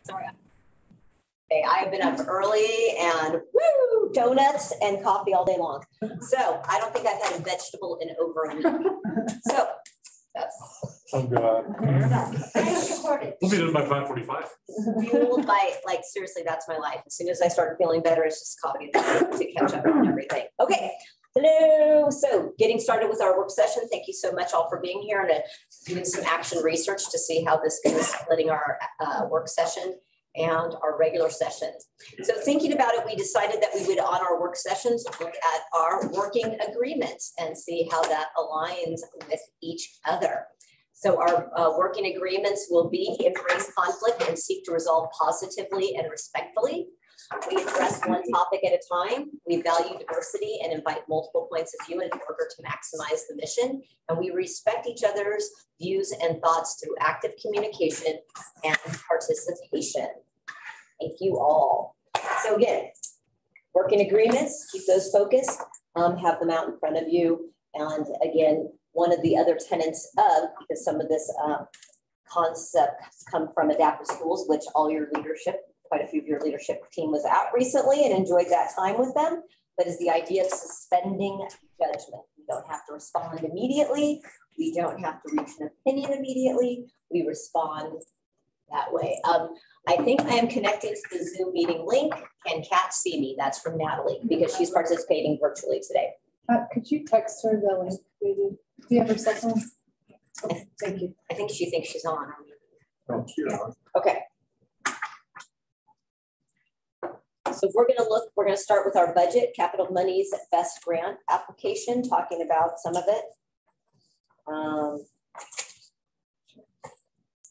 Sorry. Okay, I have been up early and woo, donuts and coffee all day long. So I don't think I've had a vegetable in over a week. So that's. I'm good. We'll be done by 5:45. Fueled by, like, seriously, that's my life. As soon as I started feeling better, it's just coffee to catch up on everything. Okay. Hello. So getting started with our work session. Thank you so much all for being here and doing some action research to see how this goes, splitting our work session and our regular sessions. So thinking about it, we decided that we would, on our work sessions, look at our working agreements and see how that aligns with each other. So our working agreements will be embrace conflict and seek to resolve positively and respectfully. We address one topic at a time. We value diversity and invite multiple points of view in order to maximize the mission. And we respect each other's views and thoughts through active communication and participation. Thank you all. So again, working agreements, keep those focused, have them out in front of you. And again, one of the other tenets of, because some of this concepts come from adaptive schools, which all your leadership, quite a few of your leadership team was out recently and enjoyed that time with them, but is the idea of suspending judgment. We don't have to respond immediately. We don't have to reach an opinion immediately. We respond that way. I think I am connecting to the Zoom meeting link. Can Kat see me? That's from Natalie, because she's participating virtually today. Could you text her the link, maybe? Do you have her cell phone? Okay, thank you. I think she thinks she's on. Oh, she's on. Okay. So if we're going to look, we're going to start with our budget, capital monies, best grant application, talking about some of it.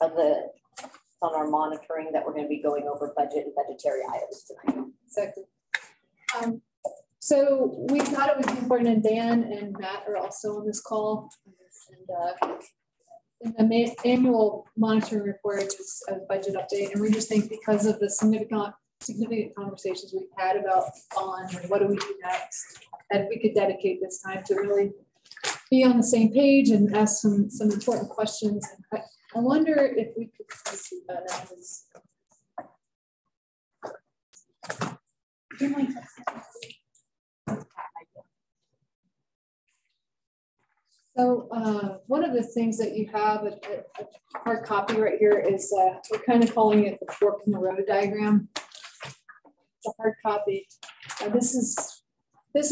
Of the on our monitoring that we're going to be going over budget and budgetary items tonight. Exactly. So we thought it would be important, and Dan and Matt are also on this call. And the annual monitoring report is a budget update, and we just think because of the significant conversations we've had about bond and what do we do next, that we could dedicate this time to really be on the same page and ask some important questions. And I wonder if we could see that as so one of the things that you have a hard copy right here is we're kind of calling it the fork in the road diagram. It's a hard copy. This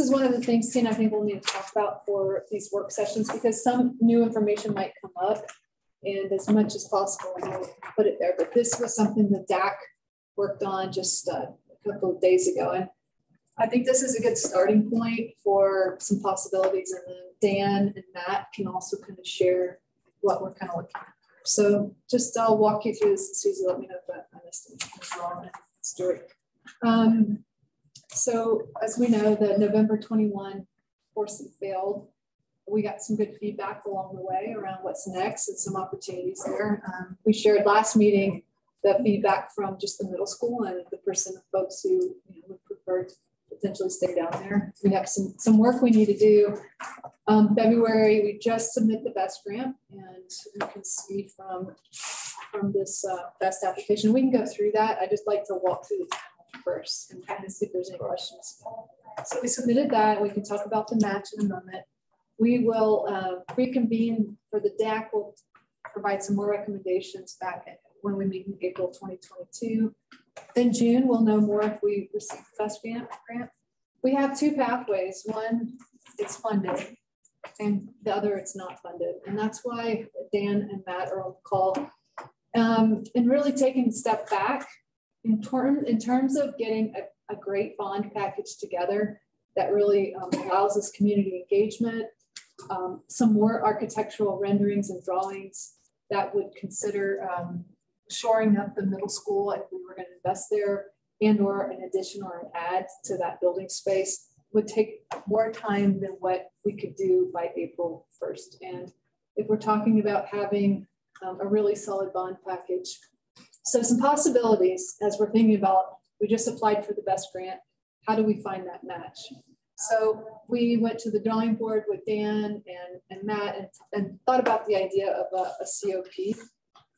is one of the things, Tina, I think we'll need to talk about for these work sessions, because some new information might come up, and as much as possible, we'll put it there. But this was something that DAC worked on just a couple of days ago. And I think this is a good starting point for some possibilities. And then Dan and Matt can also kind of share what we're kind of looking at. So just I'll walk you through this, and Susie, let me know if I missed anything as well in the story. So as we know, the November 21 course failed. We got some good feedback along the way around what's next and some opportunities there. We shared last meeting the feedback from just the middle school and the percent of folks who would prefer to potentially stay down there. We have some work we need to do. February, we just submit the BEST grant, and you can see from this BEST application, we can go through that. I just like to walk through the timeline first and kind of see if there's any questions. So we submitted that. We can talk about the match in a moment. We will reconvene for the DAC. We'll provide some more recommendations back when we meet in April 2022. Then June, we'll know more if we receive the BEST grant. We have two pathways. One, it's funded, and the other, it's not funded. And that's why Dan and Matt are on the call. And really taking a step back in terms of getting a great bond package together that really allows us community engagement, some more architectural renderings and drawings that would consider shoring up the middle school if we were going to invest there, and or an addition or an add to that building space would take more time than what we could do by April 1st. And if we're talking about having a really solid bond package. So some possibilities as we're thinking about, we just applied for the BEST grant. How do we find that match? So we went to the drawing board with Dan and Matt and thought about the idea of a COP.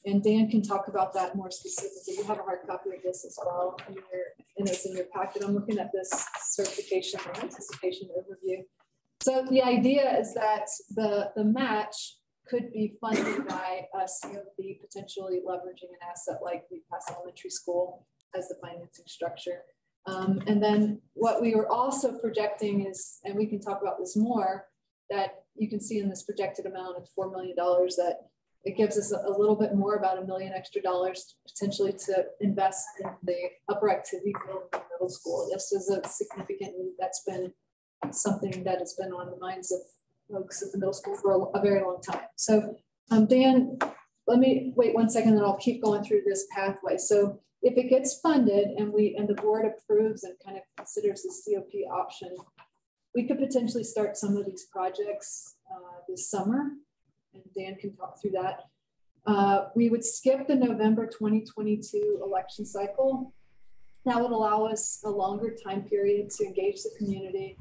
And Dan can talk about that more specifically. You have a hard copy of this as well, and it's in your packet. I'm looking at this certification and anticipation overview. So the idea is that the match could be funded by a COP, potentially leveraging an asset like the Pass Elementary School as the financing structure. And then what we were also projecting is, and we can talk about this more, that you can see in this projected amount of $4 million that it gives us a little bit more, about $1 million extra potentially to invest in the upper activity field in the middle school. This is a significant need. That's been something that has been on the minds of folks at the middle school for a very long time. So Dan, let me wait 1 second and I'll keep going through this pathway. So if it gets funded and the board approves and kind of considers the COP option, we could potentially start some of these projects this summer, and Dan can talk through that. We would skip the November 2022 election cycle. That would allow us a longer time period to engage the community,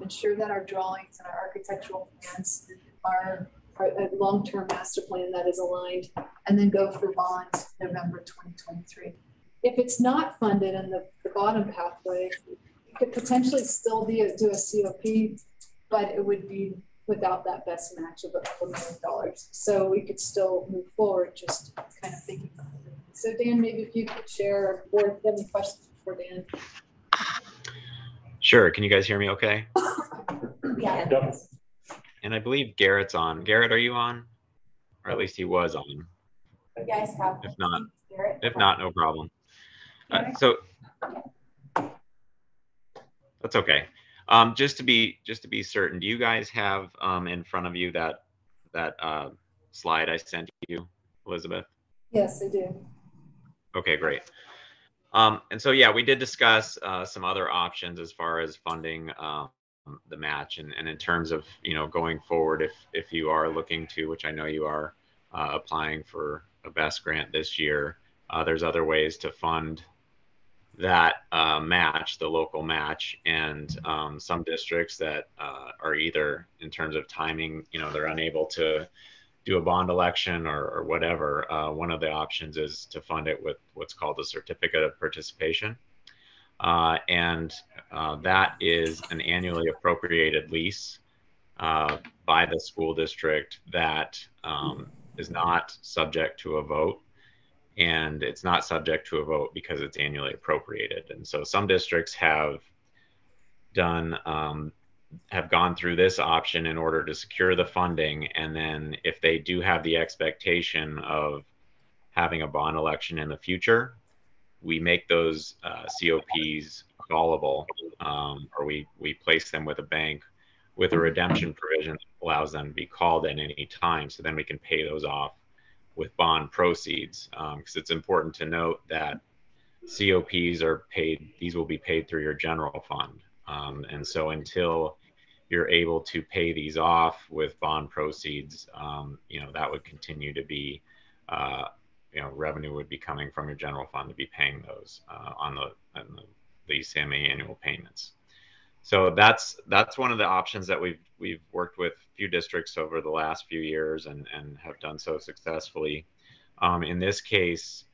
ensure that our drawings and our architectural plans are a long-term master plan that is aligned, and then go for bond November 2023. If it's not funded in the bottom pathway, it could potentially still do a COP, but it would be without that best match of $1 million. So we could still move forward, just kind of thinking about it. So Dan, maybe if you could share, or if you have any questions for Dan. Sure. Can you guys hear me okay? Yeah. Yep. And I believe Garrett's on. Garrett, are you on? Or at least he was on. You guys have. If not, no problem. So that's okay. Just to be certain, do you guys have in front of you that slide I sent you, Elizabeth? Yes, I do. Okay, great. And so, yeah, we did discuss some other options as far as funding the match, and in terms of, going forward, if you are looking to, which I know you are, applying for a BEST grant this year, there's other ways to fund that match, the local match, and some districts that are either, in terms of timing, they're unable to do a bond election or whatever. One of the options is to fund it with what's called a certificate of participation. And that is an annually appropriated lease by the school district that is not subject to a vote. And it's not subject to a vote because it's annually appropriated. And so some districts have gone through this option in order to secure the funding. And then if they do have the expectation of having a bond election in the future, we make those COPs callable, or we place them with a bank with a redemption provision that allows them to be called at any time. So then we can pay those off with bond proceeds, because it's important to note that COPs are paid, these will be paid through your general fund. And so until you're able to pay these off with bond proceeds, that would continue to be, revenue would be coming from your general fund to be paying those on the semi-annual payments. So that's one of the options that we've worked with a few districts over the last few years and have done so successfully. In this case,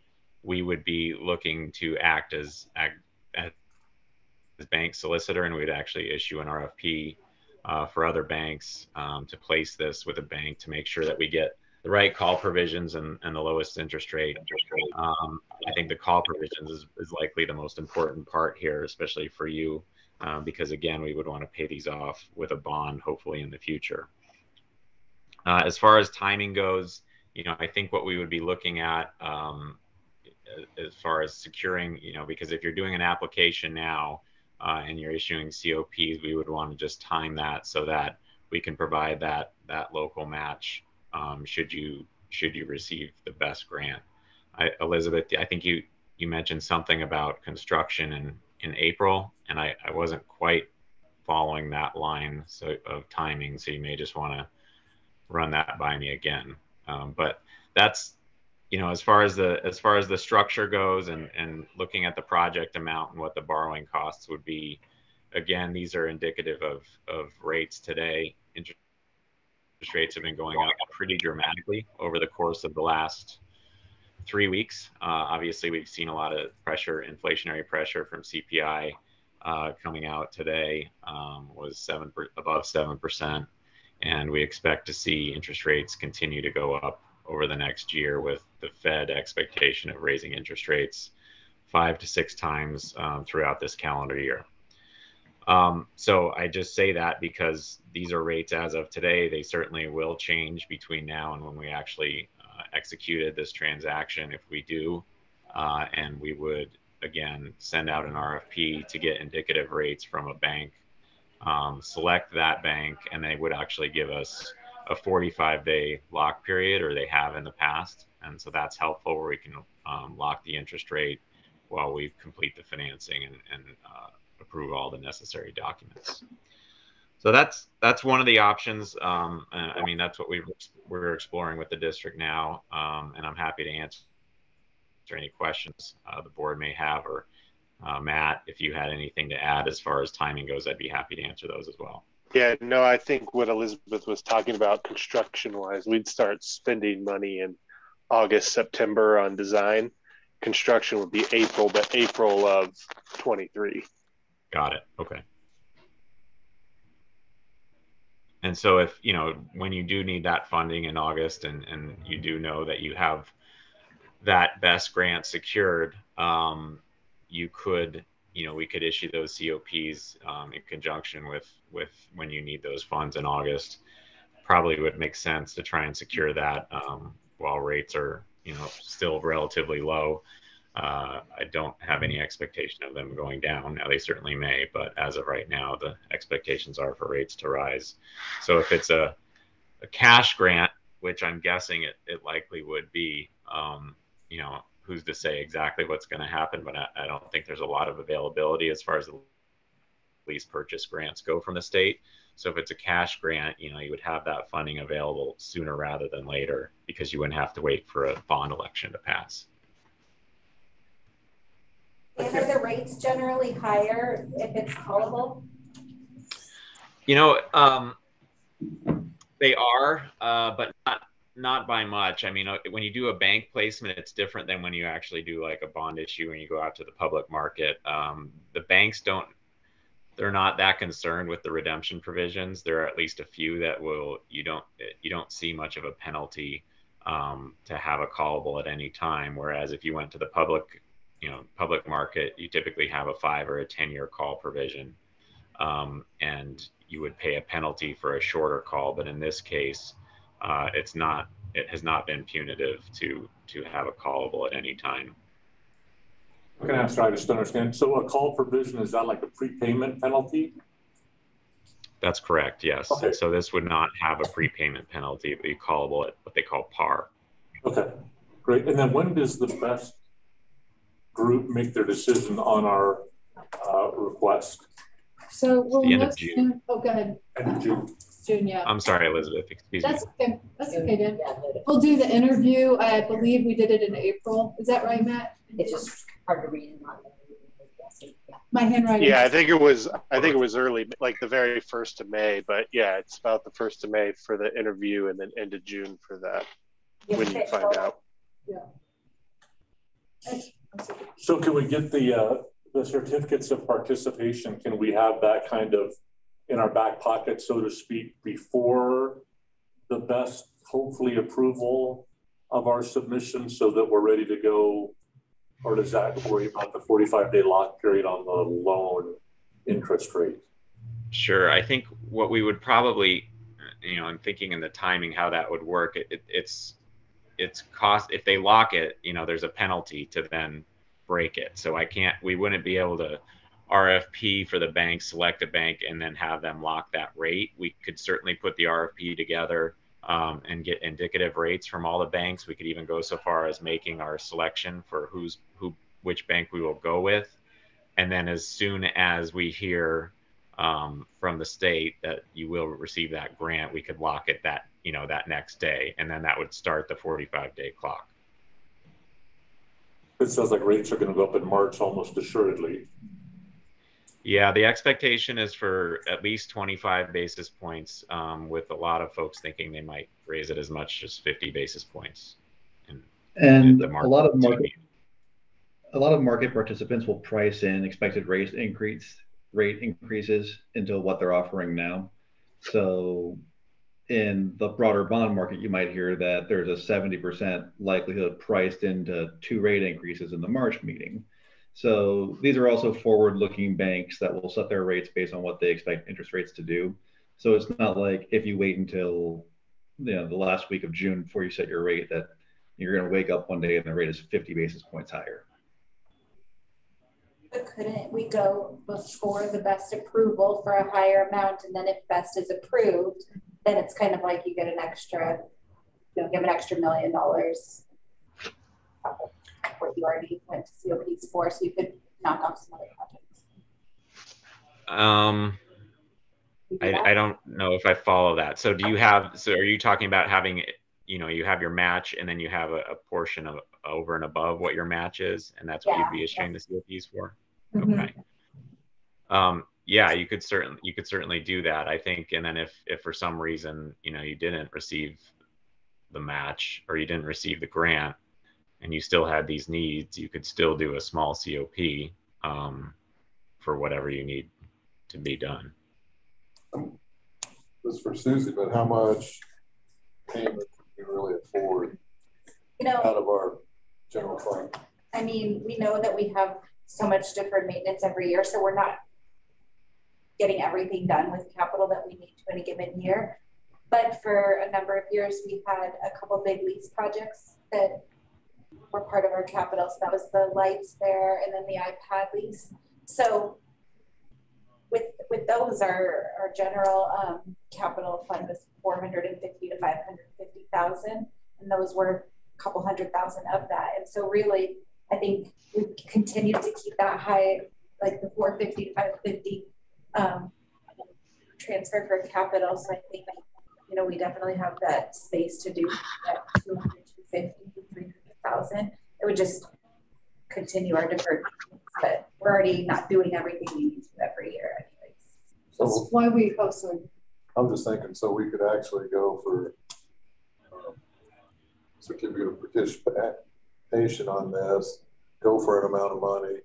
we would be looking to act as bank solicitor, and we'd actually issue an RFP for other banks to place this with a bank to make sure that we get the right call provisions and the lowest interest rate. I think the call provisions is likely the most important part here, especially for you, because again, we would want to pay these off with a bond, hopefully in the future. As far as timing goes, I think what we would be looking at as far as securing, because if you're doing an application now and you're issuing COPs, we would want to just time that so that we can provide that local match should you receive the BEST grant. Elizabeth, I think you mentioned something about construction in April, and I wasn't quite following that line of timing, so you may just want to run that by me again. But that's, as far as the structure goes and looking at the project amount and what the borrowing costs would be, again, these are indicative of rates today. Interest rates have been going up pretty dramatically over the course of the last 3 weeks. Obviously, we've seen a lot of pressure, inflationary pressure from CPI coming out today, was above 7%. And we expect to see interest rates continue to go up over the next year, with the Fed expectation of raising interest rates 5 to 6 times throughout this calendar year. So I just say that because these are rates as of today. They certainly will change between now and when we actually executed this transaction, if we do. And we would, again, send out an RFP to get indicative rates from a bank, select that bank, and they would actually give us a 45-day lock period, or they have in the past. And so that's helpful, where we can lock the interest rate while we complete the financing and approve all the necessary documents. So that's one of the options. I mean, that's what we're exploring with the district now. And I'm happy to answer any questions the board may have, or Matt, if you had anything to add as far as timing goes, I'd be happy to answer those as well. Yeah, no, I think what Elizabeth was talking about construction-wise, we'd start spending money in August, September on design. Construction would be April, but April of 23. Got it. Okay. And so if, you know, when you do need that funding in August, and you do know that you have that BEST grant secured, you could, you know, we could issue those COPs in conjunction with when you need those funds in August. Probably would make sense to try and secure that while rates are, you know, still relatively low. I don't have any expectation of them going down. Now, they certainly may, but as of right now, the expectations are for rates to rise. So if it's a cash grant, which I'm guessing it likely would be, you know, who's to say exactly what's going to happen, but I don't think there's a lot of availability as far as the lease purchase grants go from the state. So if it's a cash grant, you know, you would have that funding available sooner rather than later, because you wouldn't have to wait for a bond election to pass. And are the rates generally higher if it's callable? You know, they are, but not by much. I mean, when you do a bank placement, it's different than when you actually do like a bond issue and you go out to the public market. The banks they're not that concerned with the redemption provisions. There are at least a few that you don't see much of a penalty to have a callable at any time. Whereas if you went to the public market, you typically have a 5 or a 10-year call provision, and you would pay a penalty for a shorter call. But in this case, it has not been punitive to have a callable at any time. I'm going to ask, I just understand. So a call provision, is that like a prepayment penalty? That's correct, yes. Okay. So this would not have a prepayment penalty. It would be callable at what they call par. Okay, great. And then when does the BEST group make their decision on our request? So we'll the end know of June. soon. Oh, go ahead. End of June. June, yeah. I'm sorry, Elizabeth, excuse me. That's okay. That's okay, Dan. We'll do the interview. I believe we did it in April. Is that right, Matt? It's just hard to read. My handwriting. Yeah, I think it was early, like the very 1st of May, but yeah, it's about the 1st of May for the interview, and then end of June for that, when you find out. Yeah. So can we get the certificates of participation? Can we have that kind of in our back pocket, so to speak, before the BEST, hopefully, approval of our submission, so that we're ready to go? Or does that worry about the 45-day lock period on the loan interest rate? Sure. I think what we would probably, you know, I'm thinking in the timing how that would work. It's cost, if they lock it, you know, there's a penalty to then break it. So we wouldn't be able to RFP for the bank, select a bank, and then have them lock that rate. We could certainly put the RFP together and get indicative rates from all the banks. We could even go so far as making our selection for which bank we will go with. And then as soon as we hear from the state that you will receive that grant, we could lock it that next day. And then that would start the 45-day clock. It sounds like rates are going to go up in March almost assuredly. Yeah, the expectation is for at least 25 basis points, with a lot of folks thinking they might raise it as much as 50 basis points And the a market. lot of market participants will price in expected rate increases into what they're offering now. So in the broader bond market, you might hear that there's a 70% likelihood priced into 2 rate increases in the March meeting. So these are also forward-looking banks that will set their rates based on what they expect interest rates to do. So it's not like if you wait until the last week of June before you set your rate that you're going to wake up one day and the rate is 50 basis points higher. But couldn't we go before the best approval for a higher amount, and then if best is approved, then it's kind of like you get an extra, give an extra $1 million what you already went to COPs for, so you could knock off some other projects. I don't know if I follow that. So do you have, so are you talking about having, you have your match and then you have a portion of over and above what your match is, and that's what you'd be issuing the COPs for? Okay. Yeah, you could certainly do that, I think. And then if for some reason, you didn't receive the match or you didn't receive the grant and you still had these needs, you could still do a small COP for whatever you need to be done. This is for Susie, but how much payment can we really afford out of our general fund? I mean, we know that we have so much deferred maintenance every year, so we're not getting everything done with capital that we need to in a given year. But for a number of years, we had a couple big lease projects that were part of our capital. So that was the lights there and then the iPad lease. So with those, our general capital fund was $450,000 to $550,000, and those were a couple $100,000 of that. And so really, I think we continue to keep that high, like the 450 to 550 transfer for capital. So I think we definitely have that space to do that 200, 250, 300,000. It would just continue our deferred, but we're already not doing everything we need to every year anyways. So that's why we, oh, sorry. I'm just thinking, so we could actually go for certificate of participation on this, go for an amount of money,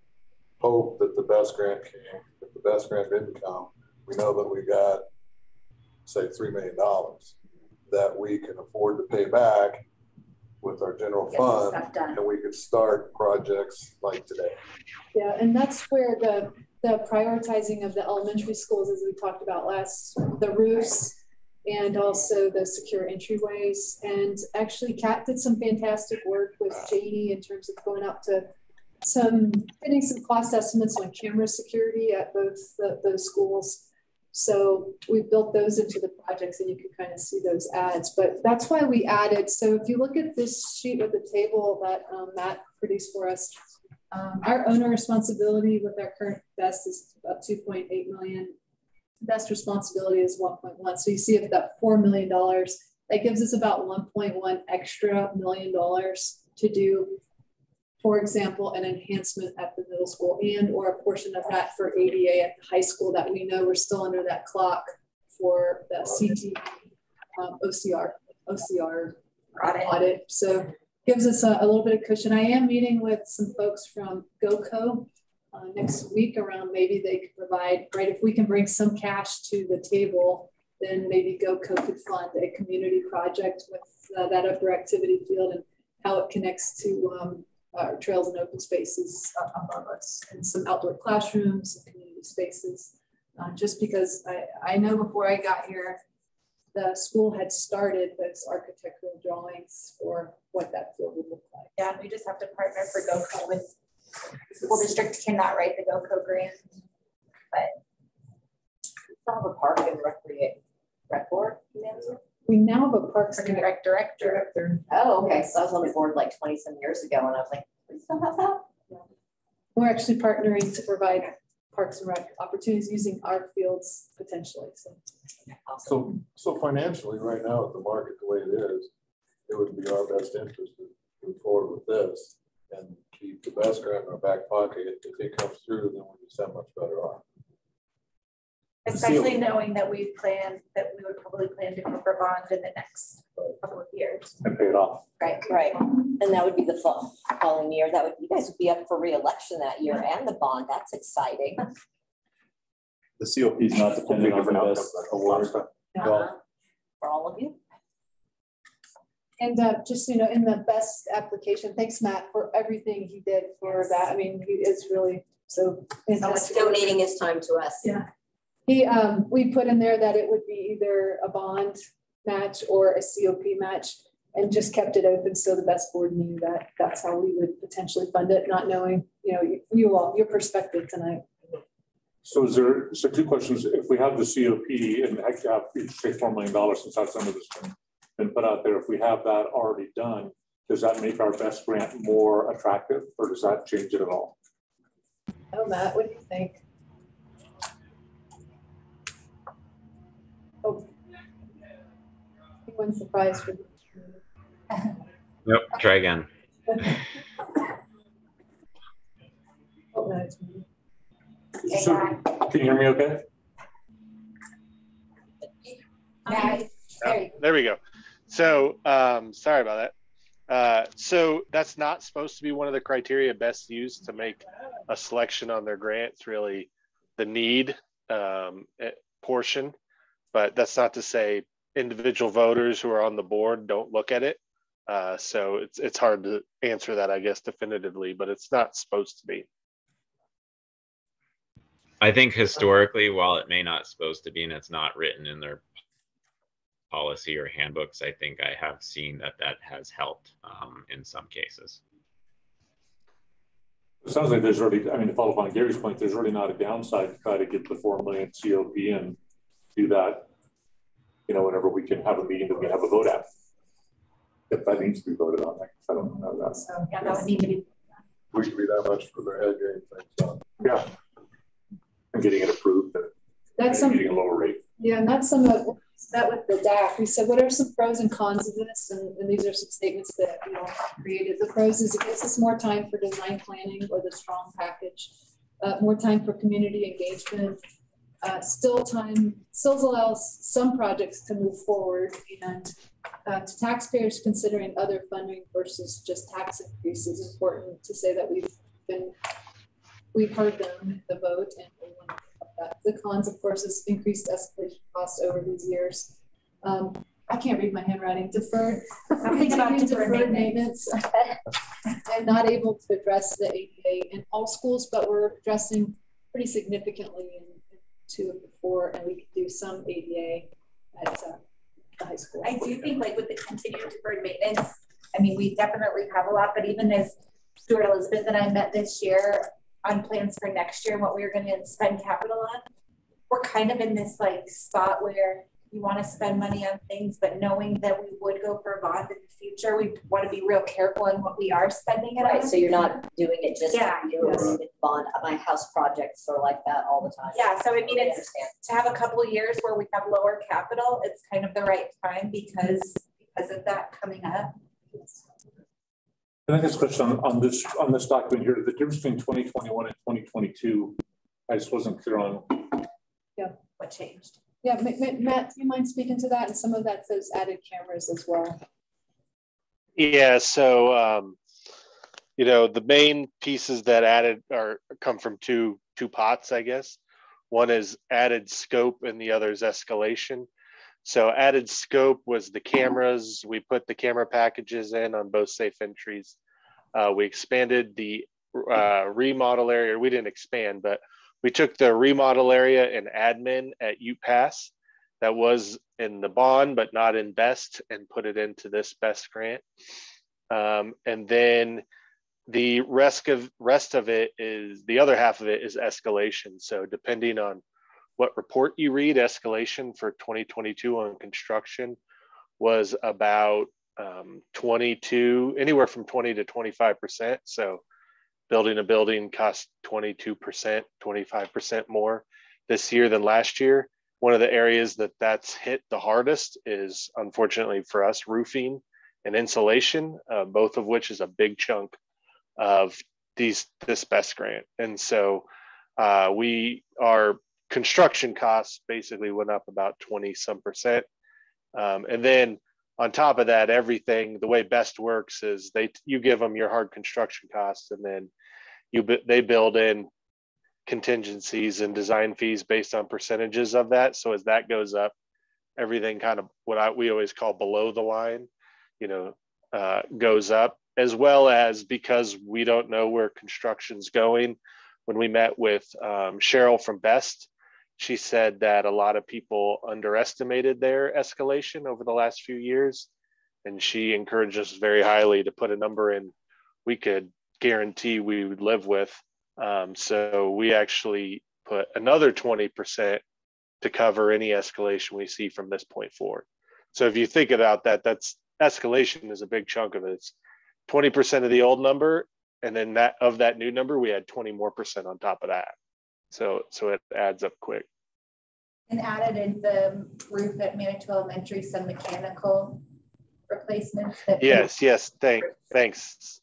hope that the best grant came. If the best grant didn't come, we know that we got, say, $3 million that we can afford to pay back with our general fund, and we could start projects like today. Yeah, and that's where the prioritizing of the elementary schools, as we talked about last, the roofs and also the secure entryways. And actually Kat did some fantastic work with Janie in terms of going out to getting some cost estimates on camera security at both those schools. So we built those into the projects and you can kind of see those ads, but that's why we added. So if you look at this sheet with the table that Matt produced for us, our owner responsibility with our current best is about 2.8 million. Best responsibility is 1.1. So you see if that $4 million, that gives us about 1.1 extra $1 million to do, for example, an enhancement at the middle school and or a portion of that for ADA at the high school that we know we're still under that clock for the CT OCR audit. So gives us a little bit of cushion. I am meeting with some folks from GoCo next week around maybe they could provide, right, if we can bring some cash to the table, then maybe GoCo could fund a community project with that upper activity field and how it connects to trails and open spaces above us, and some outdoor classrooms and community spaces. Just because I know before I got here, the school had started those architectural drawings for what that field would look like. Yeah, we just have to partner for GoCo with the school district cannot write the GoCo grant, but we have a park and rec board. We now have a parks and rec director. Oh, okay. So I was on the board like 20 some years ago, and I was like, we still have that? Yeah. We're actually partnering to provide parks and rec opportunities using our fields potentially. So financially, right now at the market the way it is, it would be our best interest to move forward with this and keep the best grant in our back pocket. If it comes through, then we're just that much better off. Especially knowing that we would probably plan to go for bond in the next couple of years. And pay it off. Right. And that would be the following year. You guys would be up for re-election that year and the bond. That's exciting. The COP is not dependent on the best award. For all of you. And just, you know, in the best application, thanks, Matt, for everything he did for that. I mean, he is really so fantastic. Donating his time to us. Yeah. We put in there that it would be either a bond match or a COP match, and just kept it open so the best board knew that that's how we would potentially fund it, not knowing, you know, your perspective tonight. So two questions. If we have the COP and I have say $4 million since that's some of this been put out there, if we have that already done, does that make our best grant more attractive, or does that change it at all? Oh, Matt, what do you think? Oh, he won the prize for. Nope, try again. Oh, no, it's me. So, can you hear me okay? There we go. So sorry about that. So that's not supposed to be one of the criteria best used to make a selection on their grant. It's really the need portion, but that's not to say individual voters who are on the board don't look at it. So it's hard to answer that, I guess, definitively, but it's not supposed to be. I think historically, while it may not supposed to be, and it's not written in their policy or handbooks, I think I have seen that has helped in some cases. It sounds like there's already, I mean, to follow up on Gary's point, there's really not a downside to try to get the 4 million COP and do that, you know, whenever we can have a meeting that we have a vote at. If that needs to be voted on, I don't know that. So yeah, that would need to be. We should be that much for their head game things done. Yeah. And getting it approved and getting a lower rate. Yeah, and that's some of that with the DAC. We said, what are some pros and cons of this? And these are some statements that we all created. The pros is it gives us more time for design planning or the strong package, more time for community engagement, still allows some projects to move forward, and to taxpayers considering other funding versus just tax increases. It's important to say that we've heard them, the vote, and we want to pick up that. The cons, of course, is increased escalation costs over these years. I can't read my handwriting. Deferred maintenance and not able to address the ADA in all schools, but we're addressing pretty significantly in 2 of the 4, and we could do some ADA at the high school. I do think, like, with the continued deferred maintenance, I mean, we definitely have a lot, but even as Stuart, Elizabeth, and I met this year on plans for next year and what we were going to spend capital on, we're kind of in this like spot where we want to spend money on things, but knowing that we would go for a bond in the future, we want to be real careful in what we are spending it on. So you're not doing it just for you. Yes. Bond. My house projects are like that all the time. Yeah, so I mean, it's to have a couple of years where we have lower capital, it's kind of the right time because of that coming up. I think this question on this document here, the difference between 2021 and 2022, I just wasn't clear on. Yeah, what changed? Yeah, Matt, do you mind speaking to that? And some of that's those added cameras as well. Yeah, so you know, the main pieces that added come from two pots, I guess. One is added scope and the other is escalation. So added scope was the cameras. We put the camera packages in on both safe entries. We expanded the remodel area. We didn't expand, but we took the remodel area and admin at UPass that was in the bond, but not in BEST, and put it into this BEST grant. And then the rest of it is, the other half of it is escalation. So depending on what report you read, escalation for 2022 on construction was about anywhere from 20 to 25%. So building a building cost 22%, 25% more this year than last year. One of the areas that's hit the hardest is, unfortunately for us, roofing and insulation, both of which is a big chunk of this BEST grant. And so we are construction costs basically went up about 20% and then on top of that, everything, the way BEST works is you give them your hard construction costs, and then they build in contingencies and design fees based on percentages of that. So as that goes up, everything kind of we always call below the line, goes up, as well as because we don't know where construction's going. When we met with Cheryl from BEST, she said that a lot of people underestimated their escalation over the last few years. And she encouraged us very highly to put a number in we could guarantee we would live with. So we actually put another 20% to cover any escalation we see from this point forward. So if you think about that, that's escalation is a big chunk of it. It's 20% of the old number. And then that new number, we had 20% more on top of that. So it adds up quick. And added in the roof at Manitou Elementary, some mechanical replacements. Yes, thanks.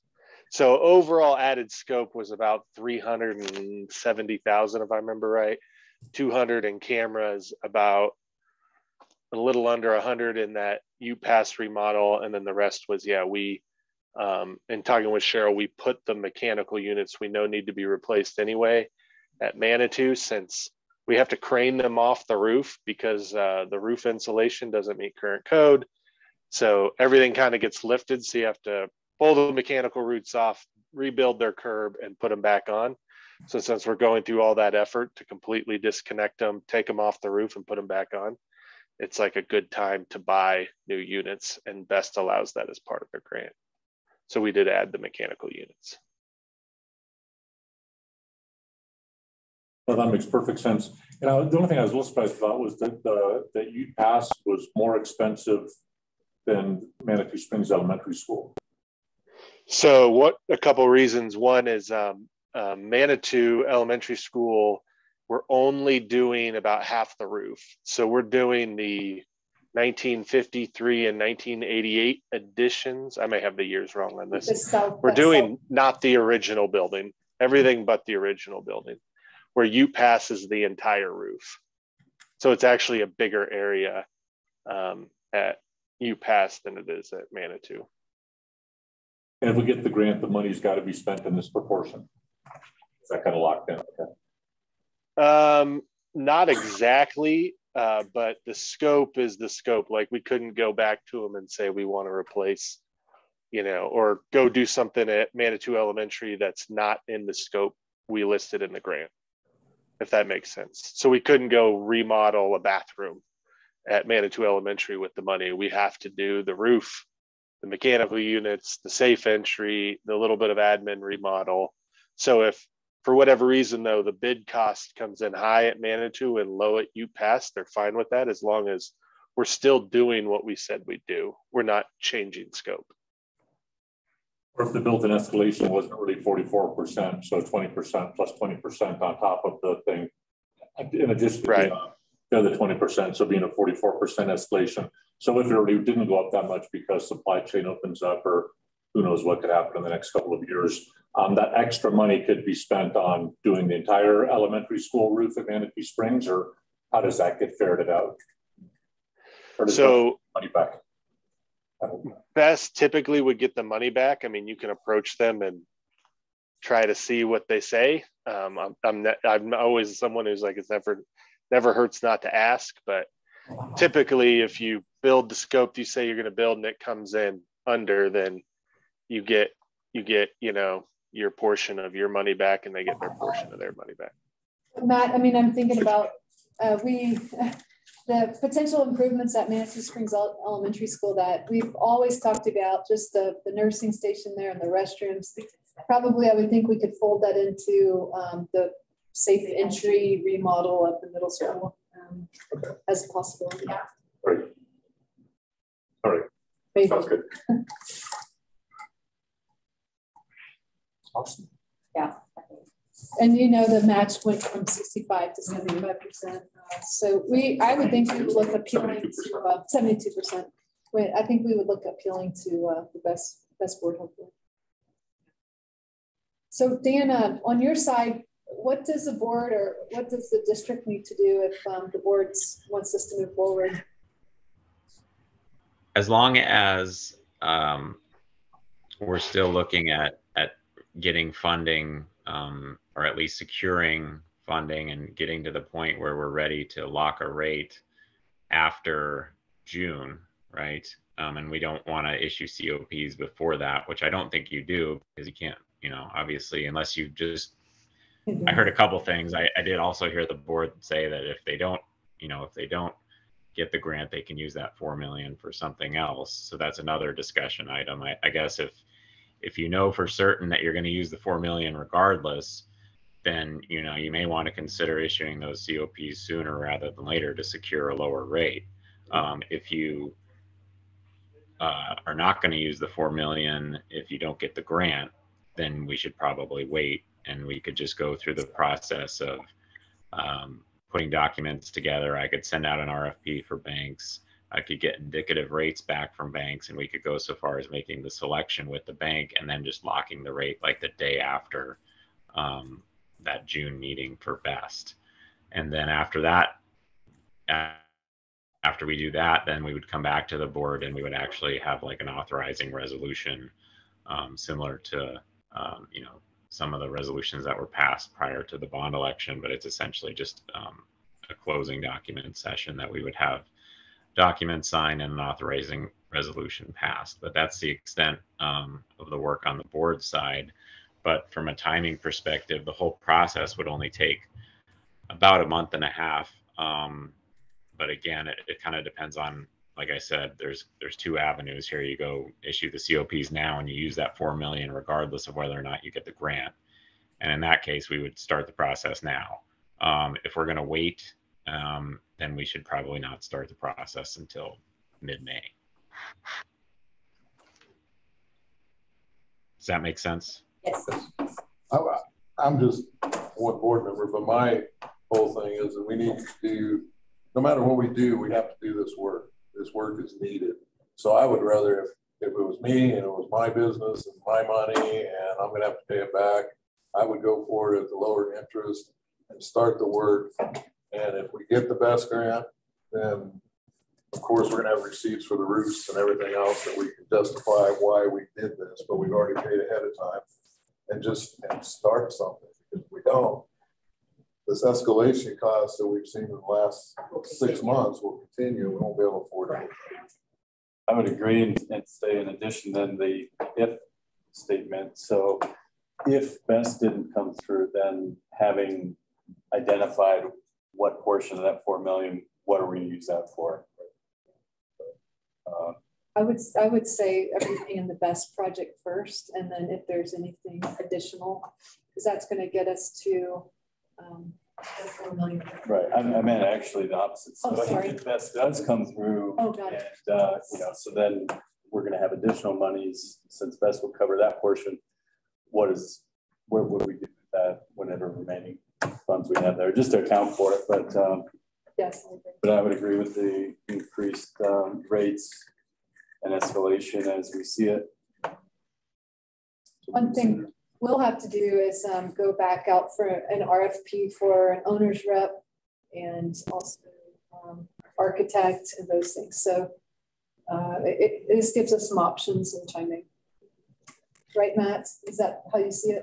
So overall added scope was about 370,000, if I remember right. 200 in cameras, about a little under 100 in that UPass remodel, and then the rest was we. In talking with Cheryl, we put the mechanical units we know need to be replaced anyway at Manitou, since we have to crane them off the roof because the roof insulation doesn't meet current code. So everything kind of gets lifted. So you have to pull the mechanical roots off, rebuild their curb, and put them back on. So since we're going through all that effort to completely disconnect them, take them off the roof and put them back on, it's like a good time to buy new units, and BEST allows that as part of their grant. So we did add the mechanical units. Well, that makes perfect sense. The only thing I was a little surprised about was that that UPass was more expensive than Manitou Springs Elementary School. So a couple of reasons. One is Manitou Elementary School, we're only doing about half the roof. So we're doing the 1953 and 1988 additions. I may have the years wrong on this. We're doing not the original building, everything but the original building, where UPass is the entire roof. So it's actually a bigger area at UPass than it is at Manitou. And if we get the grant, the money's got to be spent in this proportion. Is that kind of locked in? Okay. Not exactly, but the scope is the scope. Like we couldn't go back to them and say we want to replace, or go do something at Manitou Elementary that's not in the scope we listed in the grant, if that makes sense. So we couldn't go remodel a bathroom at Manitou Elementary with the money. We have to do the roof, the mechanical units, the safe entry, the little bit of admin remodel. So if for whatever reason, though, the bid cost comes in high at Manitou and low at UPass, they're fine with that as long as we're still doing what we said we'd do. We're not changing scope. Or if the built-in escalation wasn't really 44%, so 20% plus 20% on top of the thing, in addition to the other 20%, so being a 44% escalation. So if it already didn't go up that much because supply chain opens up, or who knows what could happen in the next couple of years, that extra money could be spent on doing the entire elementary school roof at Manitou Springs, or how does that get ferreted out? Or does money back? BEST typically would get the money back. I mean, you can approach them and try to see what they say. I'm always someone who's like, it's never hurts not to ask, but typically if you build the scope you say you're going to build and it comes in under, then you get your portion of your money back and they get their portion of their money back. Matt, I mean, I'm thinking about the potential improvements at Manitou Springs Elementary School that we've always talked about, just the nursing station there and the restrooms. Probably I would think we could fold that into the safe entry remodel of the middle school as a possibility. Right. All right. Maybe. Sounds good. Awesome. Yeah. And the match went from 65 to 75%. So I would think we would look appealing to 72%. I think we would look appealing to the best board, hopefully. So Dan, on your side, what does the board or what does the district need to do if the board wants us to move forward? As long as we're still looking at getting funding, or at least securing funding and getting to the point where we're ready to lock a rate after June, right? And we don't want to issue COPs before that, which I don't think you do, because you can't, you know, obviously, unless you just, I heard a couple things. I did also hear the board say that if they don't, you know, if they don't get the grant, they can use that 4 million for something else. So that's another discussion item. I guess if you know for certain that you're going to use the 4 million regardless, then, you know, you may want to consider issuing those COPs sooner rather than later to secure a lower rate. If you are not going to use the 4 million, if you don't get the grant, then we should probably wait, and we could just go through the process of putting documents together. I could send out an RFP for banks. I could get indicative rates back from banks, and we could go so far as making the selection with the bank and then just locking the rate like the day after that June meeting for best. And then after that, after we do that, then we would come back to the board and we would actually have like an authorizing resolution, similar to, you know, some of the resolutions that were passed prior to the bond election, but it's essentially just a closing document session that we would have documents signed and an authorizing resolution passed. But that's the extent of the work on the board side. But from a timing perspective, the whole process would only take about a month and a half. But again, it kind of depends on, like I said, there's two avenues here. You go issue the COPs now and you use that 4 million regardless of whether or not you get the grant. And in that case, we would start the process now. If we're going to wait, then we should probably not start the process until mid-May. Does that make sense? Yes. I'm just one board member, but my whole thing is that we need to do, no matter what we do, we have to do this work. This work is needed. So I would rather, if it was me and it was my business and my money and I'm going to have to pay it back, I would go for it at the lower interest and start the work. And if we get the best grant, then of course we're going to have receipts for the roofs and everything else that we can justify why we did this, but we've already paid ahead of time and start something. If we don't, this escalation cost that we've seen in the last 6 months will continue. We won't be able to afford it. I would agree and say in addition then the if statement. So if best didn't come through, then having identified what portion of that 4 million, what are we going to use that for? I would say everything in the best project first, and then if there's anything additional, because that's going to get us to the 4 million. Right. I meant actually the opposite. So sorry. if best does come through, got it. And you know, so then we're going to have additional monies since best will cover that portion. What would we do with that? Whatever remaining funds we have there, just to account for it. But yes, but I would agree with the increased rates and escalation as we see it. One thing we'll have to do is go back out for an RFP for an owner's rep and also architect and those things. So it just gives us some options and timing. Right, Matt? Is that how you see it?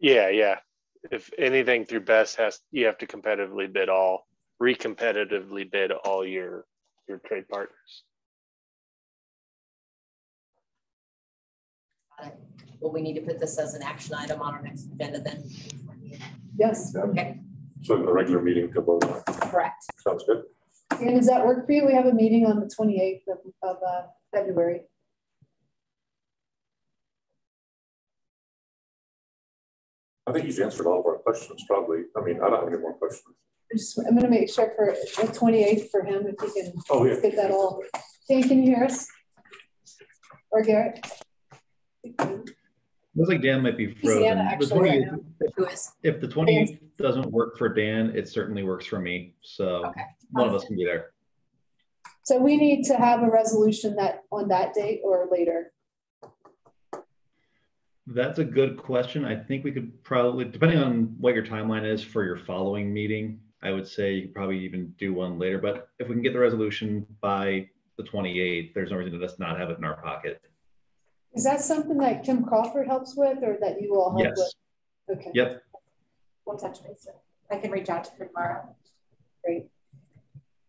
Yeah. If anything through BEST you have to competitively bid re-competitively bid all your trade partners. Well, we need to put this as an action item on our next agenda then. Yes. Okay. So in the regular meeting to vote on. Correct. Sounds good. And does that work for you? We have a meeting on the 28th of February. I think he's answered all of our questions, probably. I mean, I don't have any more questions. I'm going to make sure for the 28th for him, if he can get that all. Dan, can you hear us? Or Garrett? Looks like Dan might be frozen. If the 28th doesn't work for Dan, it certainly works for me. So one of us can be there. So we need to have a resolution that on that date or later. That's a good question. I think we could probably, depending on what your timeline is for your following meeting, I would say you could probably even do one later. But if we can get the resolution by the 28th, there's no reason to just not have it in our pocket. Is that something that Kim Crawford helps with, or that you all help Yes. with? Okay. Yep. We'll touch base. I can reach out to her tomorrow. Great.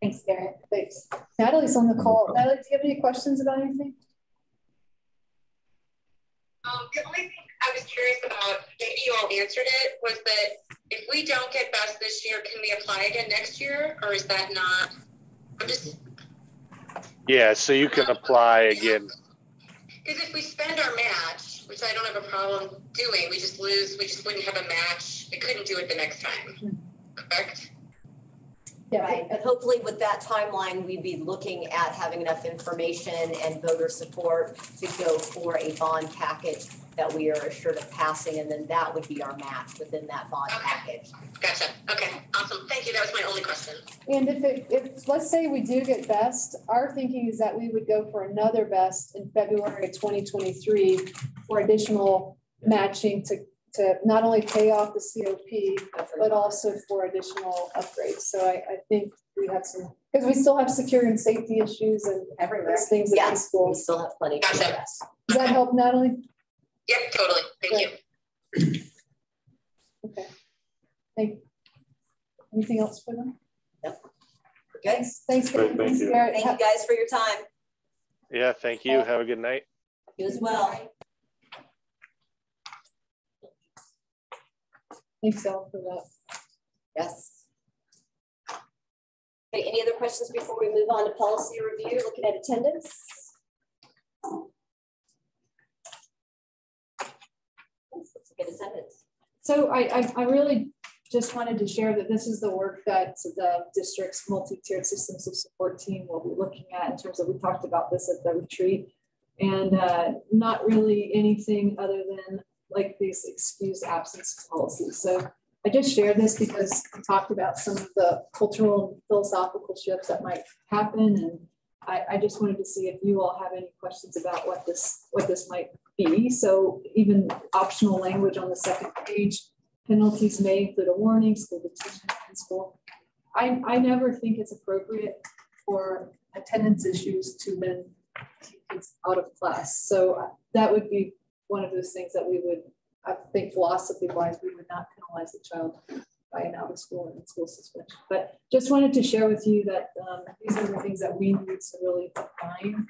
Thanks, Garrett. Thanks. Natalie's on the call. Natalie, do you have any questions about anything? The only thing I was curious about, maybe you all answered it, was that if we don't get best this year, can we apply again next year, or is that not? I'm just. Yeah, so you can apply again. Because if we spend our match, which I don't have a problem doing, we just lose. We just wouldn't have a match. We couldn't do it the next time. Correct? Yeah. Right, but hopefully with that timeline, we'd be looking at having enough information and voter support to go for a bond package that we are assured of passing, and then that would be our match within that bond package. Gotcha. Okay, awesome. Thank you. That was my only question. And if let's say we do get best, our thinking is that we would go for another best in February of 2023 for additional matching to not only pay off the COP, but also for additional upgrades. So I think we have some, because we still have security and safety issues and Everywhere. things at the school. We still have plenty to address. Does that help, Natalie? Yep, totally. Thank you. Okay. Thank you. Anything else for them? Yep. Okay. Thanks, Great, thank you. Garrett. Thank you guys for your time. Yeah, thank you. Have a good night. You as well. Thanks, Elle, for that. Yes. Okay, any other questions before we move on to policy review, looking at attendance? Let's look at attendance. So I really just wanted to share that this is the work that the district's multi-tiered systems of support team will be looking at in terms of, we talked about this at the retreat, and not really anything other than like these excused absence policies. So I just shared this because we talked about some of the cultural and philosophical shifts that might happen. And I just wanted to see if you all have any questions about what this might be. So even optional language on the second page, penalties may include a warning, school detention, in school. I never think it's appropriate for attendance issues to then keep kids out of class. So that would be one of those things that we would, I think philosophy-wise, we would not penalize a child by an out of school and school suspension. But just wanted to share with you that these are the things that we need to really define.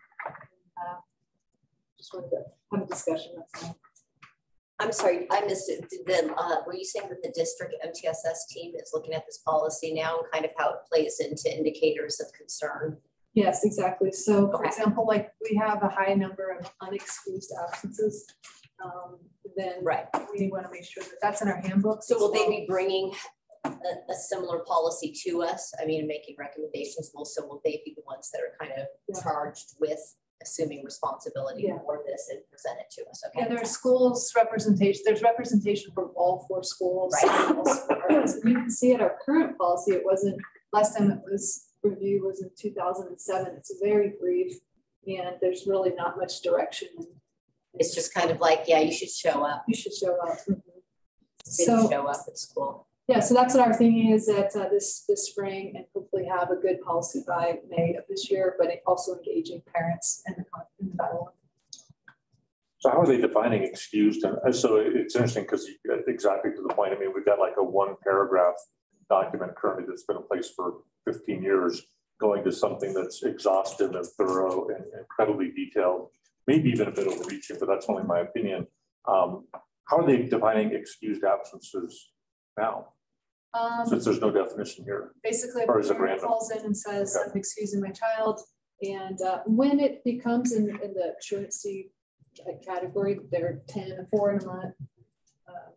Just wanted to have a discussion. That's all. I'm sorry, I missed it. Were you saying that the district MTSS team is looking at this policy now and kind of how it plays into indicators of concern? Yes, exactly. So for example, like we have a high number of unexcused absences, then right, we want to make sure that that's in our handbook. So will they be bringing a similar policy to us? I mean, making recommendations. Also, will they be the ones that are kind of charged with assuming responsibility for this and present it to us? Okay. Yeah, there's schools representation. There's representation from all 4 schools. Right. You can see at our current policy, it wasn't, last time it was reviewed was in 2007. It's very brief and there's really not much direction. It's just kind of like, yeah, you should show up. You should show up. Mm-hmm. So show up at school. Yeah, so that's what our thinking is that this spring, and hopefully have a good policy by May of this year, but also engaging parents in the dialogue. So how are they defining excused? And so it's interesting because exactly to the point, I mean, we've got like a 1-paragraph document currently that's been in place for 15 years, going to something that's exhaustive and thorough and incredibly detailed, maybe even a bit overreaching, but that's only my opinion. How are they defining excused absences now? Since there's no definition here. Basically, if or is a it parent random? calls in and says, I'm excusing my child, and when it becomes in the truancy category, they're 4 in a month,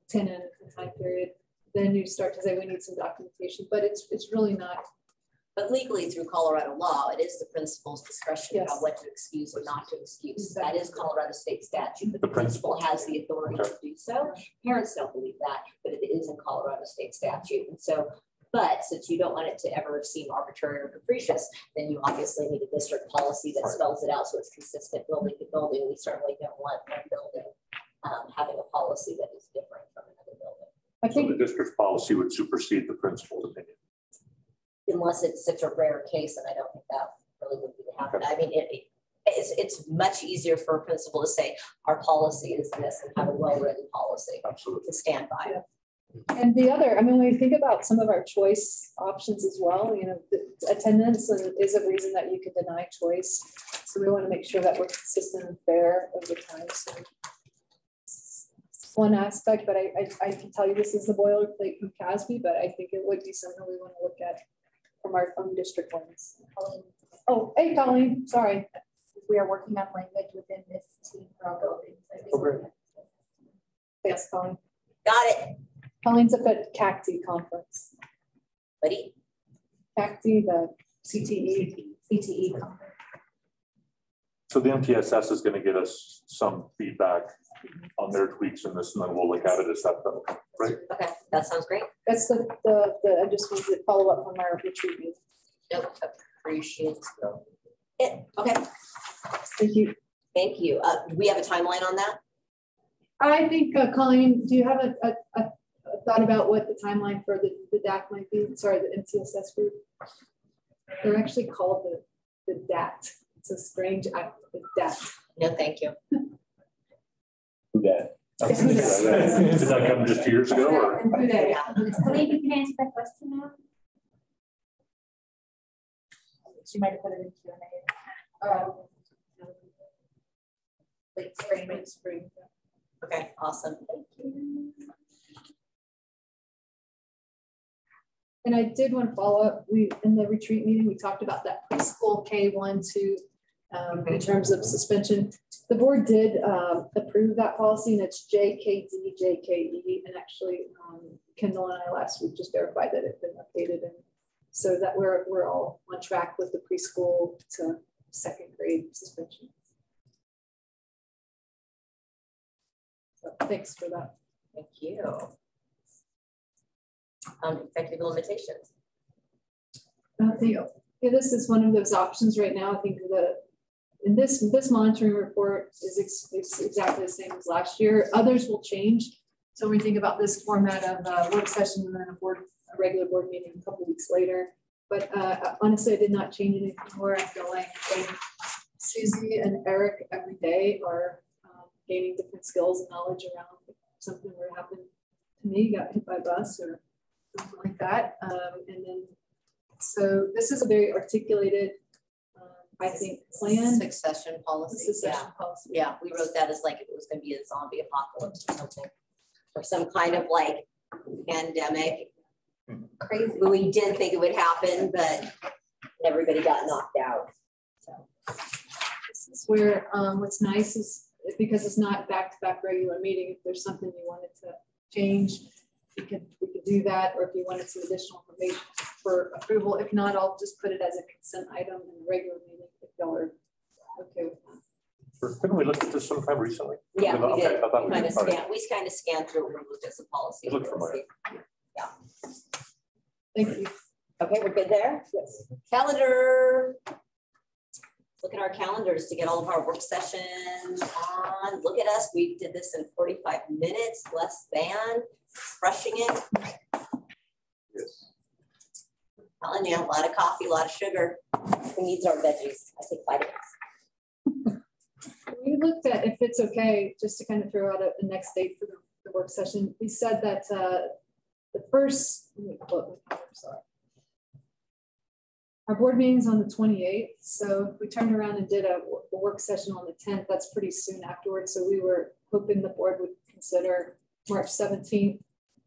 10 in a time period, then you start to say we need some documentation, but it's really not. But legally, through Colorado law, it is the principal's discretion about what to excuse or not to excuse. Exactly. That is Colorado state statute, but the principal has the authority to do so. Parents don't believe that, but it is in Colorado state statute. And so, but since you don't want it to ever seem arbitrary or capricious, then you obviously need a district policy that spells it out so it's consistent building to building. We certainly don't want one building having a policy that is different from another building. I So think the district's policy would supersede the principal's opinion. Unless it's such a rare case, and I don't think that really would be happen. I mean, it's much easier for a principal to say, our policy is this, and have a well-written policy Absolutely. to stand by. Yeah. And the other, I mean, when you think about some of our choice options as well, you know, attendance is a reason that you could deny choice. So we want to make sure that we're consistent and fair over time. So one aspect, but I can tell you this is the boilerplate from CASB, but I think it would be something we want to look at from our own district ones. Oh, hey, Colleen, sorry. We are working on language within this team for all buildings. Okay. Thanks, Colleen. Got it, Colleen's up at CACT conference. buddy. CACT, the CTE conference. So the MTSS is going to get us some feedback on their tweaks in this, and then we'll look at it as that, right? Okay, that sounds great. That's the I just wanted to follow up from our retreat meeting. Nope, appreciate it. Okay, Thank you. thank you. Do we have a timeline on that? I think, Colleen, do you have a thought about what the timeline for the DAC might be? Sorry, the MTSS group. They're actually called the DAT. It's a strange the DAT. No, thank you. Who dat? Did that come just 2 years ago, or? Yeah. Colleen, you can answer that question now. She might have put it in Q&A. Late spring. Okay, awesome. Thank you. And I did want to follow up. In the retreat meeting, we talked about that preschool K-1-2 in terms of suspension. The board did approve that policy, and it's JKD, JKE. And actually, Kendall and I last week just verified that it's been updated, and so that we're all on track with the preschool to second grade suspension. So thanks for that. Thank you. Effective limitations. Yeah, this is one of those options right now. I think in this monitoring report is exactly the same as last year. Others will change. So we think about this format of work session and then a regular board meeting a couple of weeks later. But honestly, I did not change anything more. I feel like Susie and Eric every day are gaining different skills and knowledge around something that happened to me, got hit by a bus or something like that. And then, so this is a very articulated, I think, plan. Succession policy. Succession policy. Yeah, we wrote that as like if it was going to be a zombie apocalypse or something, or some kind of like pandemic. Crazy. We did think it would happen, but everybody got knocked out. So this is where what's nice is because it's not back-to-back regular meeting. If there's something you wanted to change, we could do that, or if you wanted some additional information for approval. If not, I'll just put it as a consent item in the regular meeting if y'all are okay with that. Couldn't we look at this sometime recently? yeah, we did. Okay, I thought we did. We kind of scanned through and looked at some policy. It looked familiar. Yeah. Thank you. Okay, we're good there? Yes. Calendar. Look at our calendars to get all of our work sessions on. Look at us. We did this in 45 minutes, less than, crushing it. Yes. Telling you, a lot of coffee, a lot of sugar. Who needs our veggies? I take vitamins. We looked at, if it's okay, just to kind of throw out a next date for the work session. We said that the first, sorry. Our board meeting's on the 28th. So if we turned around and did a work session on the 10th, that's pretty soon afterwards. So we were hoping the board would consider March 17th,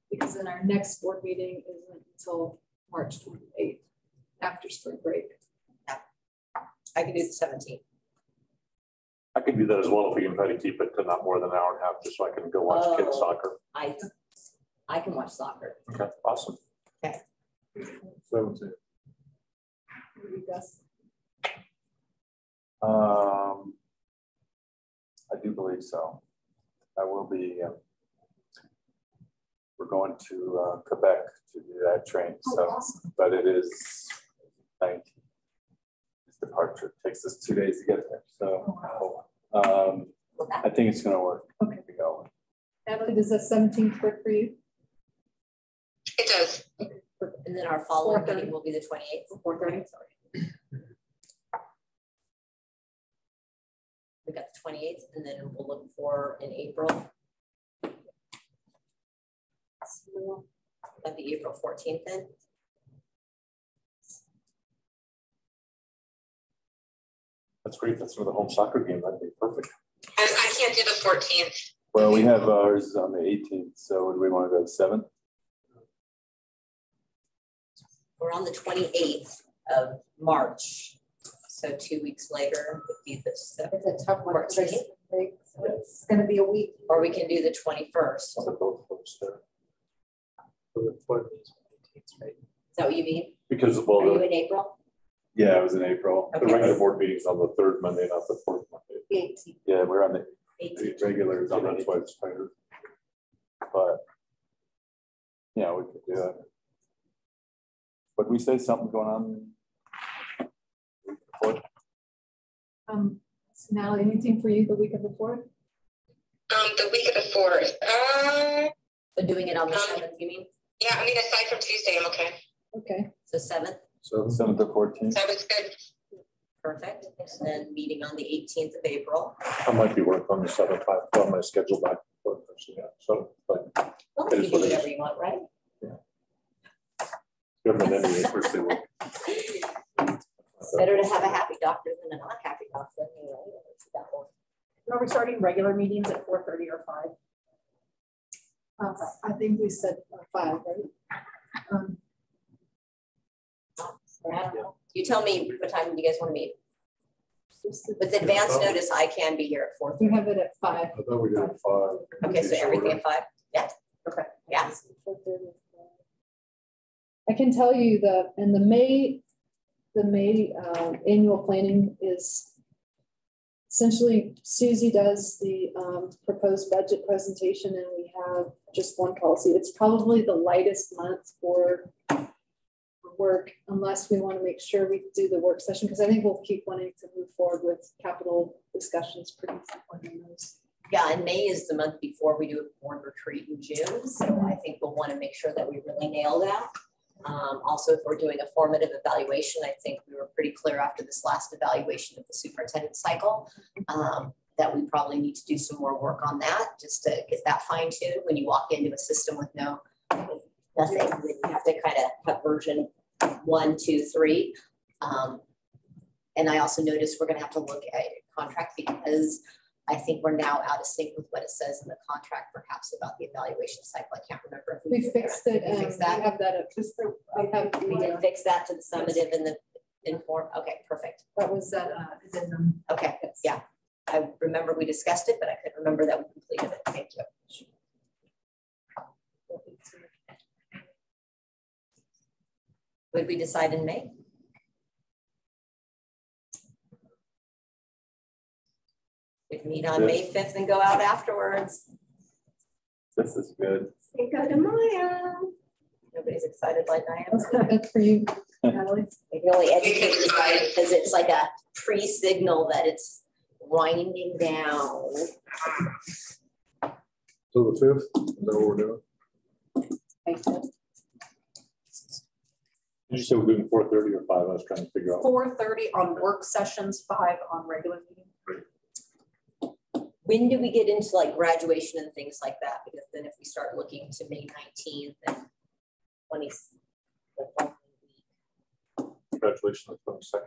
because then our next board meeting isn't until March 28th after spring break. Yeah. I can do the 17th. I can do that as well if we can try to keep it to not more than an hour and a half, just so I can go watch kids soccer. I can watch soccer. Okay, awesome. Okay. 17. I do believe so. I will be, we're going to Quebec to do that train. So, awesome. But it is 19. It's departure. It takes us 2 days to get there. So, I think it's gonna work. Okay. Natalie, does the 17th work for you? It does. And then our following 4:30. meeting will be the 28th. 4:30. We got the 28th, and then we'll look for in April. That'd be April 14th then. That's great. That's for the home soccer game. That'd be perfect. I can't do the 14th. Well, we have ours on the 18th, so do we want to go to 7th? We're on the 28th of March. So 2 weeks later would be the 7th. It's a tough one. 14th. So it's gonna be a week. Or we can do the 21st. So both of us there. Is that what you mean? Because, Are well, you in April? Yeah, it was in April. the Okay. regular board meeting's on the 3rd Monday, not the 4th Monday. The 18th. Yeah, we're on the 18th. regular. So that's why it's tighter. But yeah, we could do it. But we say something going on. Before? So Natalie, anything for you the week of the 4th? The week of the 4th. So doing it on the 7th, you mean? Yeah, I mean, aside from Tuesday, I'm okay. Okay. So 7th, So 7th or 14th. 7th's good. perfect. And then meeting on the 18th of April. I might be working on the 7th. I've got my schedule back. So, but Well, It you is can do what it is. whatever you want, right? government anyway, first they work. Better to have a happy doctor than a not happy doctor. You know, that one. Are we starting regular meetings at 4:30 or 5? I think we said 5, right? I don't know. You tell me what time you guys want to meet. Just With advance notice, I can be here at 4:30. We have it at 5. I thought we did 5. Okay, so everything at 5? Yeah. Okay. Yeah. I can tell you that in the May annual planning is essentially Susie does the proposed budget presentation, and we have just one policy. It's probably the lightest month for work, unless we want to make sure we do the work session, because I think we'll keep wanting to move forward with capital discussions pretty frequently on those. Yeah, and May is the month before we do a board retreat in June. So I think we'll want to make sure that we really nail that. Also, if we're doing a formative evaluation, I think we were pretty clear after this last evaluation of the superintendent cycle that we probably need to do some more work on that, just to get that fine tuned. When you walk into a system with nothing, you have to kind of have version 1, 2, 3. And I also noticed we're going to have to look at contract, because I think we're now out of sync with what it says in the contract, perhaps about the evaluation cycle. I can't remember if We fixed it, and fixed that. we have that up. Just the, We did fix that to the summative and the inform. Okay, perfect. that was that addendum. Okay, yeah. I remember we discussed it, but I couldn't remember that we completed it. Thank you. Would we decide in May? We'd meet on May 5th and go out afterwards. This is good. We go to Maya. Nobody's excited like I am. That's not good for you, Natalie. We can only educate everybody because it's like a pre-signal that it's winding down. So the 5th, is that what we're doing? Did you say we're doing 4:30 or 5? I was trying to figure out. 4:30 on work sessions, 5 on regular meetings. When do we get into like graduation and things like that? Because then if we start looking to May 19th and 20th, the following week, Congratulations on the 22nd.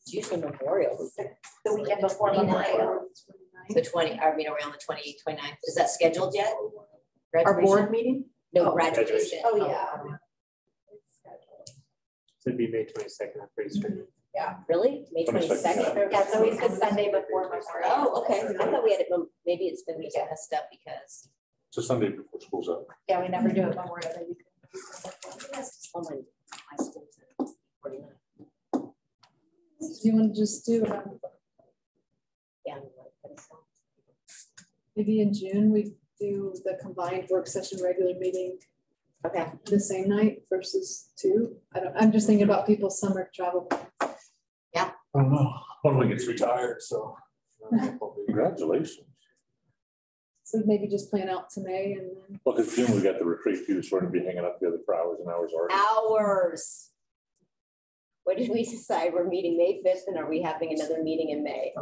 it's usually Memorial. The weekend before Memorial. The 20, I mean, around the 28th, 29th. Is that scheduled yet? Our Graduation? board meeting? No, graduation. Oh, yeah. So it'd be May 22nd, I'm pretty sure. Really? May 22nd? Yeah, so it's the Sunday before Memorial. Oh, okay. I thought we had it, maybe it's been messed up because. It's a Sunday before school's out. Yeah, we never do it Memorial Day. Oh my school's in 49. Do you want to just do Yeah. maybe in June, we do the combined work session regular meeting Okay. the same night versus 2? I'm just thinking about people's summer travel. I don't know. One of them gets retired, so. Congratulations. So maybe just plan out to May and then. Well, because June we got the retreat too, so we're gonna be hanging out together for hours and hours already. Hours. What did we decide? We're meeting May 5th and are we having another meeting in May?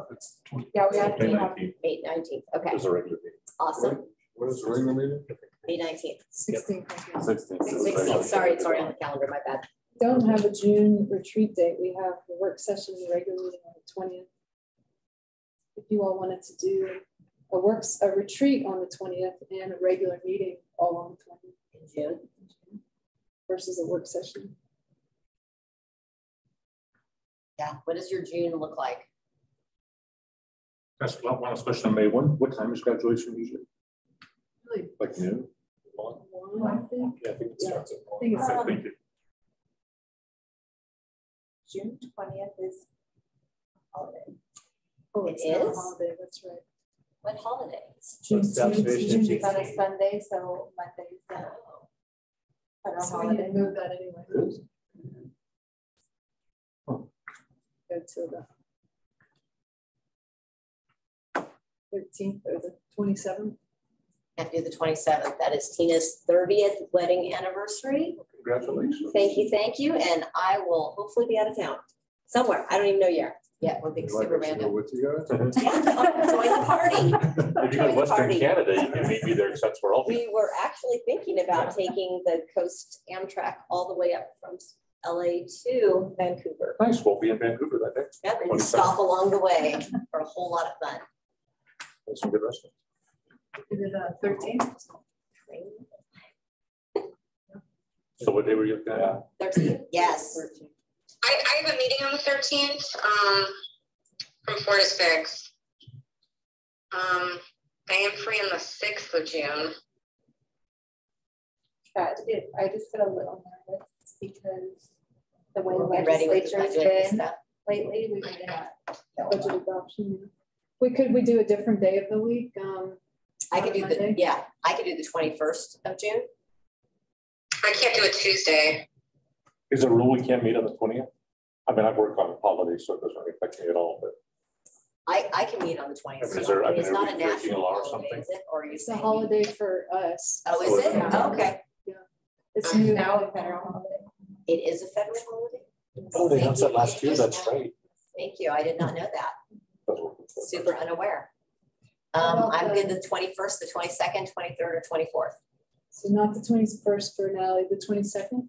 Yeah, we have May to have 19th May 19th. Okay, is a regular meeting. awesome. What is the regular meeting? May 19th. 16th. 16th. Sorry, it's already on the calendar. My bad. Don't have a June retreat date. We have the work session, the regular meeting on the 20th. If you all wanted to do a retreat on the 20th and a regular meeting all on the 20th. In June. Versus a work session. Yeah. What does your June look like? That's one especially in May. What time is graduation usually? Really? Like noon? One, I think. Yeah, I think it starts at I think it's one. Thank you. June 20th is holiday. Oh, It it's not a is? holiday, that's right. What holidays? June is on a Sunday, so Monday's federal So we need to holiday. move that anyway. Go to the 13th or the 27th. Have to do the 27th. That is Tina's 30th wedding anniversary. Congratulations. Thank you. And I will hopefully be out of town somewhere. I don't even know yet. Yeah, we're big super random. With you guys? Yeah, join the party. If you go to Western Canada, you can maybe there because that's where I'll be. We were actually thinking about taking the Coast Amtrak all the way up from LA to Vancouver. Nice, we'll be in Vancouver that day. Yep, and 27th. stop along the way for a whole lot of fun. That's some good restaurants. Is it 13th? So what day were you looking at? 13th, yes. I have a meeting on the 13th from 4 to 6. I am free on the 6th of June. I just get a little nervous because the way the We'll be ready with the legislature's budget and been stuff. lately, we may not. Budget adoption. We do a different day of the week. I could do the, Monday? yeah, I could do the 21st of June. I can't do a Tuesday. Is there a rule we can't meet on the 20th? I mean, I work on holidays, so it doesn't really affect me at all, but. I can meet on the 20th. Is there- I mean, It's are not we a breaking a national law or holiday, something? is it? Or are you It's a saying? holiday for us. Oh, is it? Yeah. Oh, okay. It's It's new. now a federal holiday. It is a federal holiday? Oh, they Thank announced that you. last year, that's right. Thank you. I did not know that. Super unaware. about I'm the- good the 21st, the 22nd, 23rd, or 24th. So not the 21st for Natalie, the 22nd,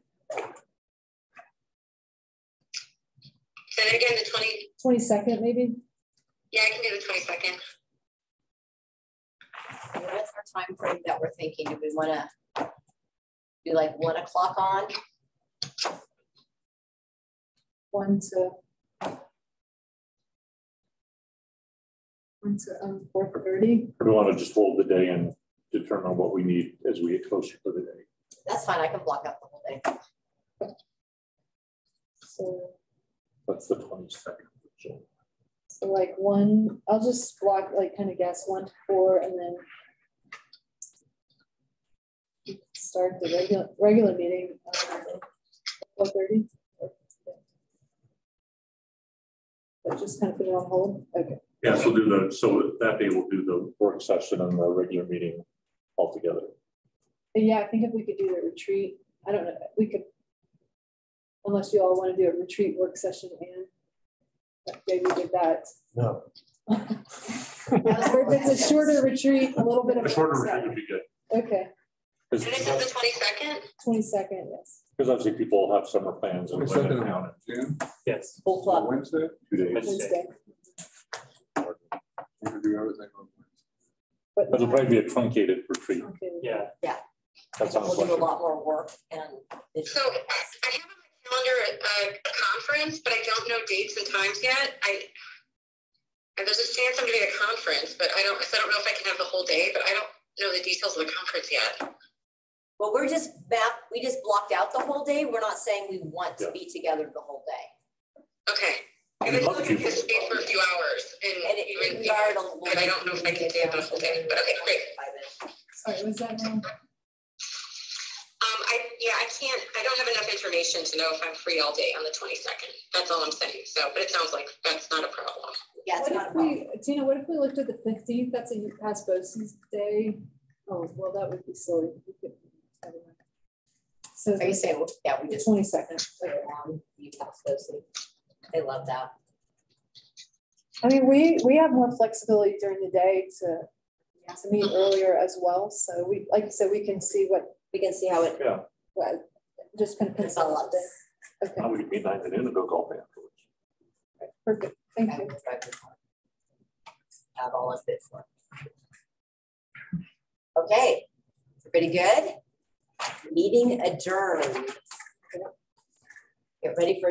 Say it again, the 20. 22nd maybe? Yeah, I can do the 22nd. What's our time frame that we're thinking? Do we want to do like 1 o'clock on? 1 to 4:30. We want to just hold the day and determine what we need as we get closer to the day. That's fine. I can block out the whole day. So, That's the 22nd of June. so like 1, I'll just block, like kind of guess 1 to 4 and then start the regular meeting. 4:30. But just kind of put it on hold. Okay. Yeah, so so that day we'll do the work session and the regular meeting all together. But yeah, I think if we could do the retreat, I don't know, we could, unless you all want to do a retreat work session and maybe we did that. No. If it's a shorter retreat, a little bit of. A shorter retreat would be good. Okay, And this is the 22nd? 22nd, yes. Because obviously people have summer plans and. 22nd of June, Yes. Full club. Wednesday, 2 days. Wednesday. we can do everything on Wednesday. But It'll probably be a truncated retreat. okay. Yeah. That sounds We'll do a like. lot more work and. So I have on my calendar a conference, but I don't know dates and times yet. And there's a chance I'm doing a conference, but I don't know if I can have the whole day, but I don't know the details of the conference yet. Well, we just blocked out the whole day. We're not saying we want to be together the whole day. Okay. And then I can just stay for a few hours and even, but I don't know if I can stay the whole day, but okay, great. Sorry, was that name? I Yeah, I don't have enough information to know if I'm free all day on the 22nd. That's all I'm saying. So, but it sounds like that's not a problem. Yeah, it's What not a if problem. Tina, what if we looked at the 15th? That's a past BOCES day. Oh, well, that would be silly. We could, so Are you saying, yeah, we the just 22nd. They love that. I mean, we have more flexibility during the day to meet earlier as well. So we, like you said, we can see how it, Yeah. well, just kind of develops. Okay. Now we can meet 9 to noon and go golfing afterwards. Perfect. Thank you. Have all of it for. Okay, pretty good. Meeting adjourned. Get ready for